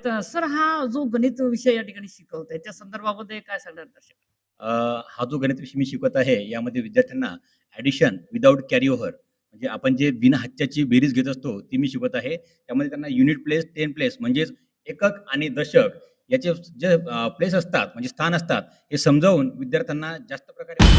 आहेत. सर हा जो गणित विषय या ठिकाणी शिकवताय त्या संदर्भामध्ये काय सांगणार दर्शक? हा जो गणित विषय मी शिकवत आहे, यामध्ये विद्यार्थ्यांना ॲडिशन विथआऊट कॅरी ओव्हर म्हणजे आपण जे बिनहक्काची बेरीज घेत असतो, ती मी शिकवत आहे. त्यामध्ये त्यांना युनिट प्लेस, 10 प्लेस म्हणजेच एकक आणि दशक याचे जे प्लेस असतात म्हणजे स्थान असतात, हे समजावून विद्यार्थ्यांना जास्त प्रकारे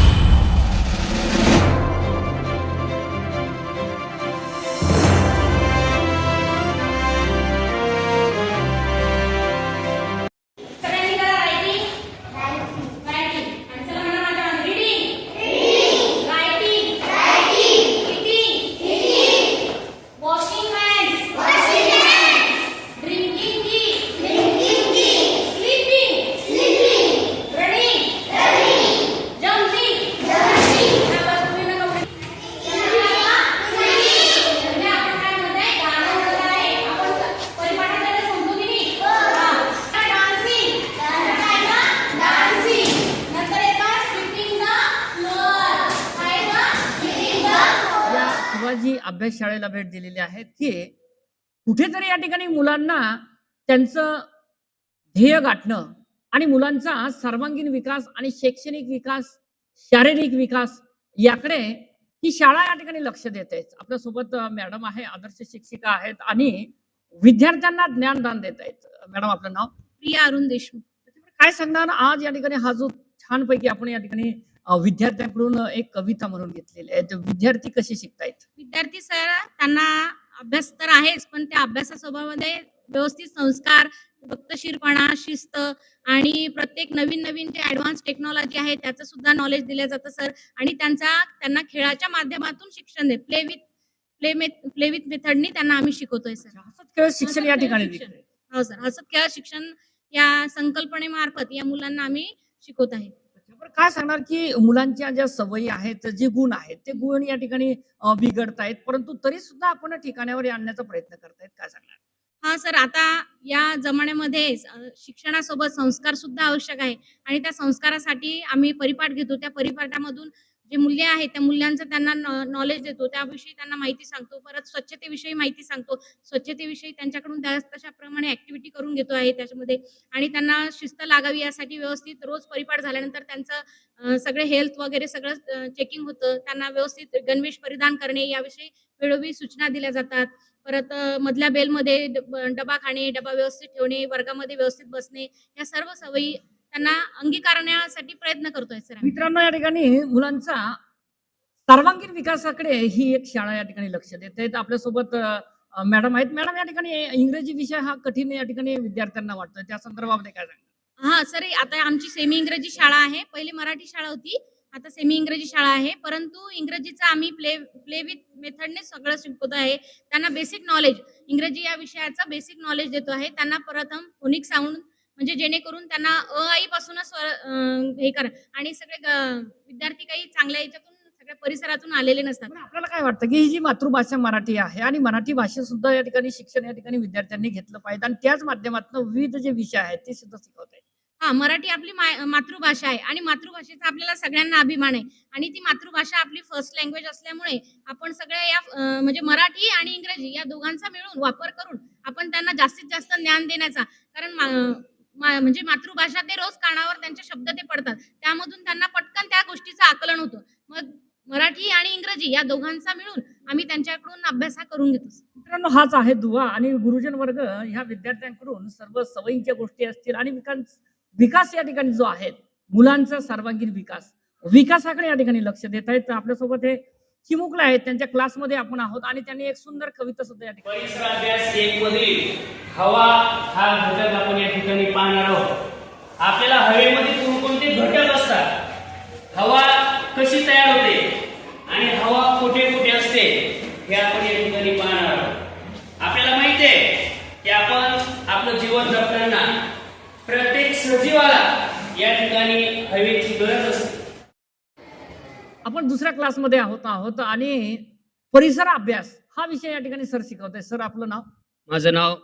जी अभ्यास शाळेला भेट दिलेली आहे की कुठेतरी या ठिकाणी मुलांना त्यांचं ध्येय गाठणं आणि मुलांचा सर्वांगीण विकास आणि शैक्षणिक विकास, शारीरिक विकास याकडे ही शाळा या ठिकाणी लक्ष देत आहे. आपल्या सोबत मॅडम आहे, आदर्श शिक्षिका आहेत आणि विद्यार्थ्यांना ज्ञानदान देत आहेत. मॅडम आपलं नाव? प्रिया अरुण देशमुख. काय सांगणार आज या ठिकाणी हा जो छानपैकी आपण या ठिकाणी विद्यार्थ्यांकडून एक कविता म्हणून घेतलेली आहे, तर विद्यार्थी कसे शिकतायत? विद्यार्थी सर त्यांना अभ्यास तर आहेच, पण त्या अभ्यासासोबत व्यवस्थित संस्कार, वक्तशीरपणा, शिस्त आणि प्रत्येक नवीन नवीन जे ऍडव्हान्स टेक्नॉलॉजी आहे त्याचं सुद्धा नॉलेज दिलं जातं सर. आणि त्यांना खेळाच्या माध्यमातून शिक्षण दे प्ले विथ मेथडनी त्यांना आम्ही शिकवतोय सर. हसत खेळत शिक्षण या ठिकाणी दिसतंय. हो सर, हसत खेळत शिक्षण या संकल्पनेमार्फत या मुलांना आम्ही शिकवत आहे. बरं, काय सांगणार की मुलांच्या ज्या सवयी आहेत, जे गुण आहेत, ते गुण या ठिकाणी बिघडतायत, परंतु तरी सुद्धा आपण ठिकाणावर आणण्याचा प्रयत्न करतायत, काय सांगणार? हा सर, आता या जमान्यामध्ये शिक्षणासोबत संस्कार सुद्धा आवश्यक आहे आणि त्या संस्कारासाठी आम्ही परिपाठ घेतो. त्या परिपाठामधून जे मूल्य आहे त्या मूल्यांचं त्यांना नॉलेज देतो, त्याविषयी त्यांना माहिती सांगतो. परत स्वच्छतेविषयी माहिती सांगतो, स्वच्छतेविषयी त्यांच्याकडून तशाप्रमाणे ऍक्टिव्हिटी करून घेतो आहे त्याच्यामध्ये. आणि त्यांना शिस्त लागावी यासाठी व्यवस्थित रोज परिपाठ झाल्यानंतर त्यांचं सगळे हेल्थ वगैरे सगळं चेकिंग होतं. त्यांना व्यवस्थित गणवेश परिधान करणे याविषयी वेळोवेळी सूचना दिल्या जातात. परत मधल्या बेलमध्ये डबा खाणे, डबा व्यवस्थित ठेवणे, वर्गामध्ये व्यवस्थित बसणे, या सर्व सवयी त्यांना अंगीकारण्यासाठी प्रयत्न करतोय सर. मित्रांनो, या ठिकाणी मुलांचा सर्वांगीण विकासाकडे ही एक शाळा या ठिकाणी लक्ष देते. आपल्या सोबत मॅडम आहेत. मॅडम, या ठिकाणी इंग्रजी विषय हा कठीण या ठिकाणी विद्यार्थ्यांना वाटतोय, त्या संदर्भामध्ये काय सांगणार? हा सर, आता आमची सेमी इंग्रजी शाळा आहे. पहिली मराठी शाळा होती, आता सेमी इंग्रजी शाळा आहे. परंतु इंग्रजीचा आम्ही प्ले विथ मेथडने सगळं शिकवत आहे. त्यांना बेसिक नॉलेज, इंग्रजी या विषयाचं बेसिक नॉलेज देतो आहे. त्यांना प्रथम फोनिक साऊंड म्हणजे जेणेकरून त्यांना आई पासूनच हे करा. आणि सगळे विद्यार्थी काही चांगल्या याच्यातून सगळ्या परिसरातून आलेले नसतात. आपल्याला काय वाटतं की ही जी मातृभाषा मराठी आहे आणि मराठी भाषेत सुद्धा या ठिकाणी शिक्षण या ठिकाणी विद्यार्थ्यांनी घेतलं पाहिजे आणि त्याच माध्यमातून विविध जे विषय आहेत ते सुद्धा शिकवतायत. हा, मराठी आपली मातृभाषा आहे आणि मातृभाषेचा आपल्याला सगळ्यांना अभिमान आहे. आणि ती मातृभाषा आपली फर्स्ट लँग्वेज असल्यामुळे आपण सगळ्या या म्हणजे मराठी आणि इंग्रजी या दोघांचा मिळून वापर करून आपण त्यांना जास्तीत जास्त ज्ञान देण्याचा, कारण म्हणजे मातृभाषा ते रोज कानावर त्यांचे शब्द ते पडतात, त्यामधून त्यांना पटकन त्या गोष्टीचं आकलन होतं. मग मराठी आणि इंग्रजी या दोघांचा मिळून आम्ही त्यांच्याकडून अभ्यास करून घेतो. मित्रांनो, हाच आहे दुवा आणि गुरुजन वर्ग ह्या विद्यार्थ्यांकडून सर्व सवयींच्या गोष्टी असतील आणि विकास या ठिकाणी जो आहे मुलांचा सर्वांगीण विकासाकडे या ठिकाणी लक्ष देत आहेत. आपल्यासोबत हे चिमुकले आहेत, त्यांच्या क्लासमध्ये आपण आहोत आणि त्यांनी एक सुंदर कविता सुद्धा या ठिकाणी. परिसर अभ्यास 1 मधील हवा हा घटक आपण या ठिकाणी पाहणार आहोत. आपल्याला हवेमध्ये कोणकोणते घटक असतात, हवा कशी तयार होते आणि हवा कुठे कुठे असते हे आपण या ठिकाणी पाहणार आहोत. आपल्याला माहिती आहे की आपण आपलं जीवन जगताना प्रत्येक सजीवाला या ठिकाणी हवेची गरज असते. आपण दुसऱ्या क्लासमध्ये आहोत आणि परिसर अभ्यास हा विषय या ठिकाणी सर शिकवताय. सर, आपलं नाव? माझं नाव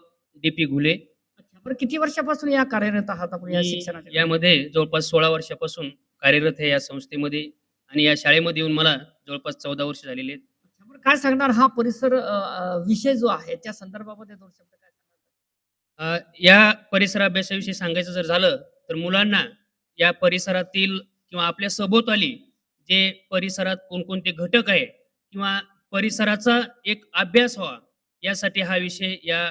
डीपी घुले. अच्छा, बरं, किती वर्षापासून या कार्यरत आहात आपण या शिक्षणात? यामध्ये जवळपास 16 वर्षापासून कार्यरत आहे या संस्थेमध्ये आणि या शाळेमध्ये येऊन मला जवळपास 14 वर्ष झालेली आहेत. काय सांगणार हा परिसर विषय जो आहे त्या संदर्भामध्ये दोन शब्द काय सांगणार? या परिसर अभ्यासाविषयी सांगायचं जर झालं तर मुलांना या परिसरातील किंवा आपल्या सभोवताली जे परिसरात कोणकोणते घटक आहे किंवा परिसराचा एक अभ्यास व्हावा यासाठी हा विषय या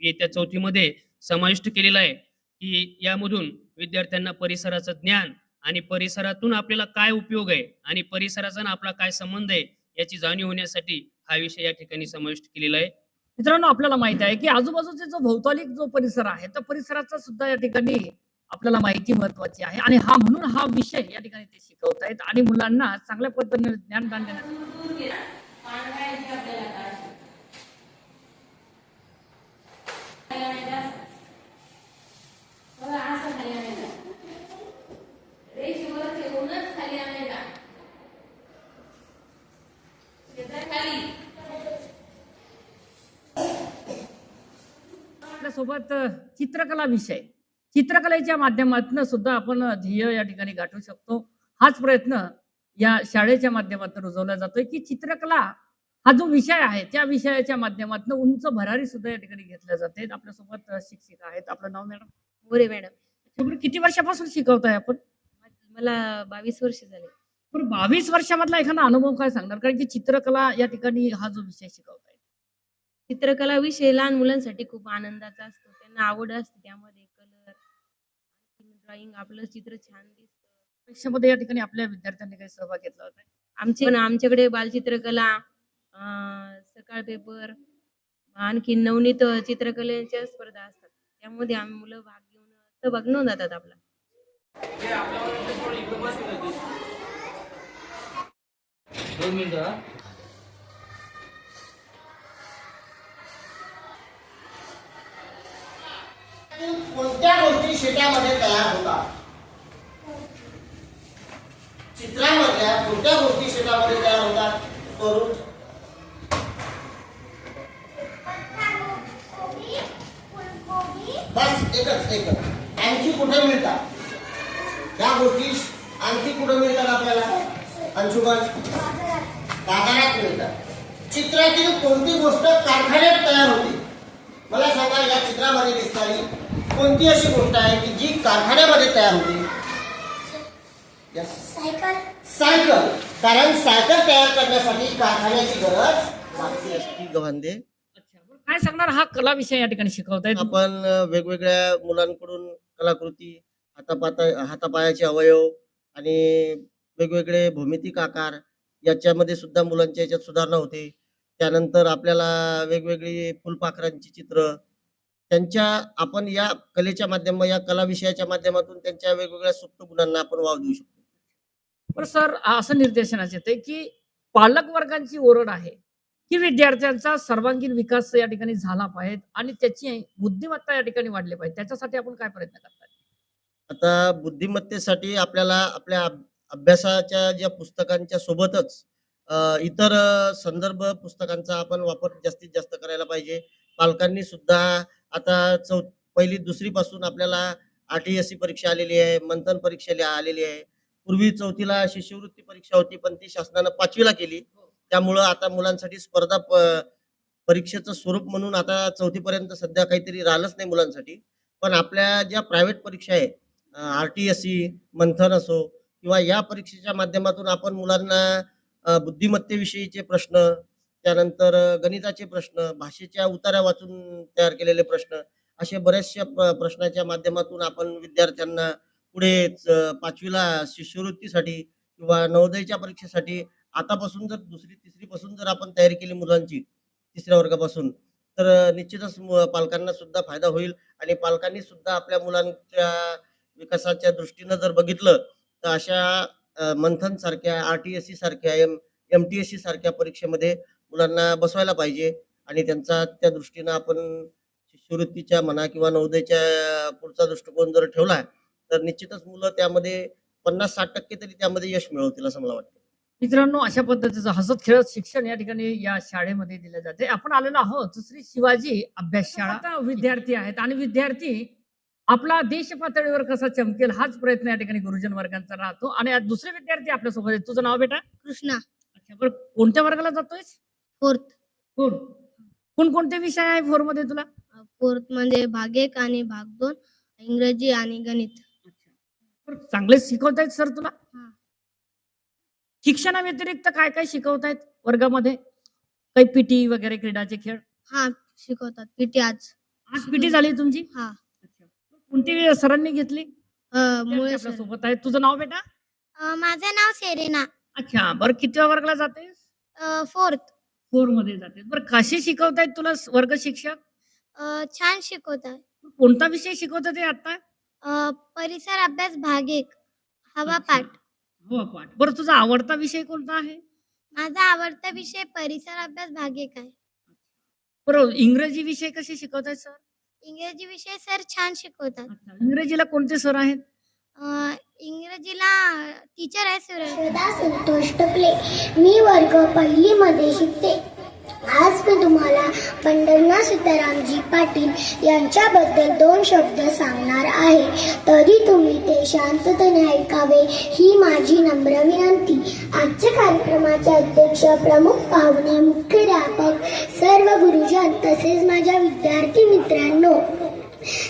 येत्या चौथीमध्ये समाविष्ट केलेला आहे की यामधून विद्यार्थ्यांना परिसराचं ज्ञान आणि परिसरातून आपल्याला काय उपयोग आहे आणि परिसराचा आणि आपला काय संबंध आहे याची जाणीव होण्यासाठी हा विषय या ठिकाणी समाविष्ट केलेला आहे. मित्रांनो, आपल्याला माहित आहे की आजूबाजूचा जो भौगोलिक जो परिसर आहे त्या परिसराचा सुद्धा या ठिकाणी आपल्याला माहिती महत्वाची आहे आणि म्हणून हा विषय या ठिकाणी ते शिकवत आहेत आणि मुलांना चांगल्या पद्धतीने ज्ञानदान देण्यात आपल्यासोबत चित्रकला विषय, चित्रकलेच्या माध्यमातून सुद्धा आपण ध्येय या ठिकाणी गाठू शकतो. हाच प्रयत्न या शाळेच्या माध्यमातून रुजवला जातोय की चित्रकला हा जो विषय आहे त्या विषयाच्या माध्यमातून उंच भरारी सुद्धा या ठिकाणी घेतल्या जाते. आपल्यासोबत शिक्षिका आहेत. आपलं नाव मॅडम? मोरे मॅडम. त्यामुळे किती वर्षापासून शिकवताय आपण? मला 22 वर्ष झाले. पण 22 वर्षामधला एखादा अनुभव काय सांगणार, कारण की चित्रकला या ठिकाणी हा जो विषय शिकवताय? चित्रकला विषय लहान मुलांसाठी खूप आनंदाचा असतो. त्यांना आवड असते त्यामध्ये, कलर, ड्रॉइंग, आपलं चित्र छान दिसतं. परीक्षेमध्ये या ठिकाणी आपल्या विद्यार्थ्यांनी काही सहभाग घेतला होता? आमच्याकडे बालचित्रकला, सकाळ पेपर, आणखी नवनीत चित्रकलेच्या स्पर्धा असतात. त्यामध्ये आम्ही मुलं भाग घेऊन सहभाग नोंदवतात आपला. कोणत्या गोष्टी शेतामध्ये तयार होतात? चित्रामधल्या कोणत्या गोष्टी शेतामध्ये तयार होतात? करून बस एकच. आणखी कुठे मिळतात त्या गोष्टी? आणखी कुठे मिळतात आपल्याला? अंशुमन, बाजारात मिळतात. चित्रातील कोणती गोष्ट कारखान्यात तयार होते? मला सांगा, या चित्रामध्ये दिसणारी कोणती अशी गोष्ट आहे की जी कारखान्यामध्ये तयार होते? सायकल. कारण सायकल तयार करण्यासाठी कारखान्याची गरज लागते. गव्हांदे, काय सांगणार, हा कला विषय या ठिकाणी शिकवतायत? आपण वेगवेगळ्या मुलांकडून कलाकृती, हातापायाचे अवयव आणि वेगवेगळे भौमितिक आकार याच्यामध्ये सुद्धा मुलांच्या याच्यात सुधारणा होते. त्यानंतर आपल्याला वेगवेगळी फुलपाखरांची चित्र त्यांच्या आपण या कलेच्या माध्यमातून, या कला विषयाच्या माध्यमातून त्यांच्या वेगवेगळ्या सुप्त गुणांना आपण वाव देऊ शकतो. पण सर, असं निर्देशनात येते की पालक वर्गांची ओरड आहे की विद्यार्थ्यांचा सर्वांगीण विकास या ठिकाणी झाला पाहिजे आणि त्याची बुद्धिमत्ता या ठिकाणी वाढली पाहिजे. त्याच्यासाठी आपण काय प्रयत्न करताय? आता बुद्धिमत्तेसाठी आपल्याला आपल्या अभ्यासाच्या ज्या पुस्तकांच्या सोबतच इतर संदर्भ पुस्तकांचा आपण वापर जास्तीत जास्त करायला पाहिजे. पालकांनी सुद्धा आता पहिली दुसरी पासून आपल्याला RTSC परीक्षा आलेली आहे, मंथन परीक्षा आलेली आहे. पूर्वी चौथीला शिष्यवृत्ती परीक्षा होती, पण ती शासनानं 5वीला केली. त्यामुळं आता मुलांसाठी स्पर्धा परीक्षेचं स्वरूप म्हणून आता चौथीपर्यंत सध्या काहीतरी राहिलंच नाही मुलांसाठी. पण आपल्या ज्या प्रायव्हेट परीक्षा आहे, RTSC, मंथन असो किंवा या परीक्षेच्या माध्यमातून आपण मुलांना बुद्धिमत्तेविषयीचे प्रश्न, त्यानंतर गणिताचे प्रश्न, भाषेच्या उतारा वाचून तयार केलेले प्रश्न, असे बऱ्याचशा प्रश्नाच्या माध्यमातून आपण विद्यार्थ्यांना पुढे 5वीला शिष्यवृत्तीसाठी किंवा नवोदयच्या परीक्षेसाठी आतापासून जर दुसरी तिसरी पासून जर आपण तयारी केली मुलांची, 3ऱ्या वर्गापासून, तर निश्चितच पालकांना सुद्धा फायदा होईल. आणि पालकांनी सुद्धा आपल्या मुलांच्या विकासाच्या दृष्टीनं जर बघितलं तर अशा मंथन सारख्या, RTSC सारख्या, MTSC सारख्या परीक्षेमध्ये मुलांना बसवायला पाहिजे. आणि त्यांचा त्या दृष्टीनं आपण शिष्यवृत्तीच्या म्हणा किंवा नवोदयच्या पुढचा दृष्टिकोन जर ठेवला तर निश्चितच मुलं त्यामध्ये 50-60% तरी त्यामध्ये यश मिळवतील असं मला वाटतं. मित्रांनो, अशा पद्धतीचं हसत खेळत शिक्षण या ठिकाणी या शाळेमध्ये दिलं जाते. आपण आलेलो आहोत श्री शिवाजी अभ्यास शाळा. आता विद्यार्थी आहेत आणि विद्यार्थी आपला देश पातळीवर कसा चमकेल हाच प्रयत्न या ठिकाणी गुरुजन वर्गांचा राहतो. आणि आज दुसरे विद्यार्थी आपल्या सोबत आहेत. तुझं नाव बेटा? कृष्णा. अच्छा, बरं, कोणत्या वर्गाला जातोय? 4th. 4. कोणकोणते विषय आहे 4 मध्ये तुला? फोर्थ मध्ये भाग 1 आणि भाग 2 इंग्रजी आणि गणित. बरं, चांगलेच शिकवतायत सर तुला? हा. शिक्षणाव्यतिरिक्त काय काय शिकवतायत वर्गामध्ये? काही पीटी वगैरे क्रीडाचे खेळ? हा, शिकवतात पीटी आज. आज पीटी झाली तुमची? हा. कोणती सरांनी घेतली? मुळे आपल्या सोबत आहे. तुझं नाव बेटा? माझं नाव सेरेना. अच्छा, बरं कितव्या वर्गाला जातेस? फोर्थ. 4 मध्ये जाते. बरं कसे शिकवतायत तुला वर्ग शिक्षक? छान शिकवतात. कोणता विषय शिकवतात ते आता? परिसर अभ्यास भाग 1 हवा पाठ. हो पाठ. बरं तुझा आवडता विषय कोणता आहे? माझा आवडता विषय परिसर अभ्यास भाग 1 आहे. बरं इंग्रजी विषय कसे शिकवतायत सर? इंग्रजी विषय सर छान शिकवतात. अच्छा, इंग्रजीला कोणते सर आहेत? इंग्रजीला टीचर आहे सर. श्रद्धा संतोष टोपले. मी वर्ग 1 मध्ये शिकते. आज मी तुम्हाला पंढरनाथ सीतारामजी पाटील यांच्याबद्दल 2 शब्द सांगणार आहे. तरी तुम्ही ते शांततेने ऐकावे ही माझी नम्र विनंती. आजच्या कार्यक्रमाचे अध्यक्ष, प्रमुख पाहुणे, मुख्याध्यापक, सर्व गुरुजन तसेच माझ्या विद्यार्थी मित्रांनो,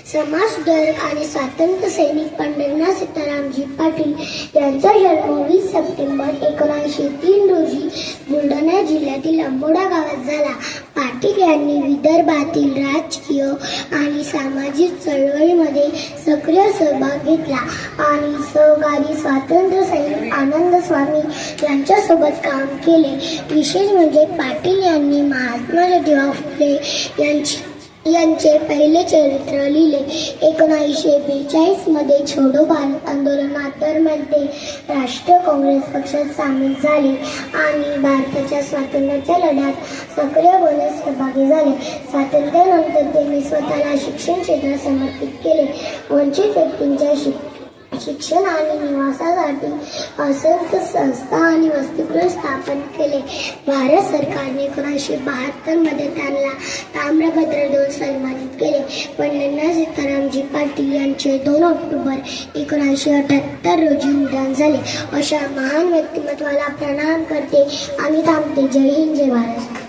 समाजसुधारक आणि स्वातंत्र्य सैनिक पंढरनाथ सीतारामजी पाटील यांचा जन्म 20 सप्टेंबर 1903 रोजी बुलढाणा जिल्ह्यातील अंबोडा गावात झाला. पाटील यांनी विदर्भातील राजकीय आणि सामाजिक चळवळीमध्ये सक्रिय सहभाग घेतला आणि सहकारी स्वातंत्र्य सैनिक आनंद स्वामी यांच्यासोबत काम केले. विशेष म्हणजे पाटील यांनी महात्मा ज्योतिबा फुले यांचे पहिले चरित्र लिहिले. 1942 मध्ये छोडो भारत आंदोलनादरम्यान ते राष्ट्रीय काँग्रेस पक्षात सामील झाले आणि भारताच्या स्वातंत्र्याच्या लढ्यात सक्रियपणे सहभागी झाले. स्वातंत्र्यानंतर त्यांनी स्वतःला शिक्षण क्षेत्रात समर्पित केले. वंचित व्यक्तींच्या शिक्षण आणि निवासासाठी असंख्य संस्था आणि वसतिगृह स्थापन केले. भारत सरकारने 1972 मध्ये त्यांना ताम्रपत्र देऊन सन्मानित केले. पंढरनाथ सीतारामजी पाटील यांचे 2 ऑक्टोबर 1978 रोजी निधन झाले. अशा महान व्यक्तिमत्वाला प्रणाम करते आणि थांबते. जय हिंद, जय भारत.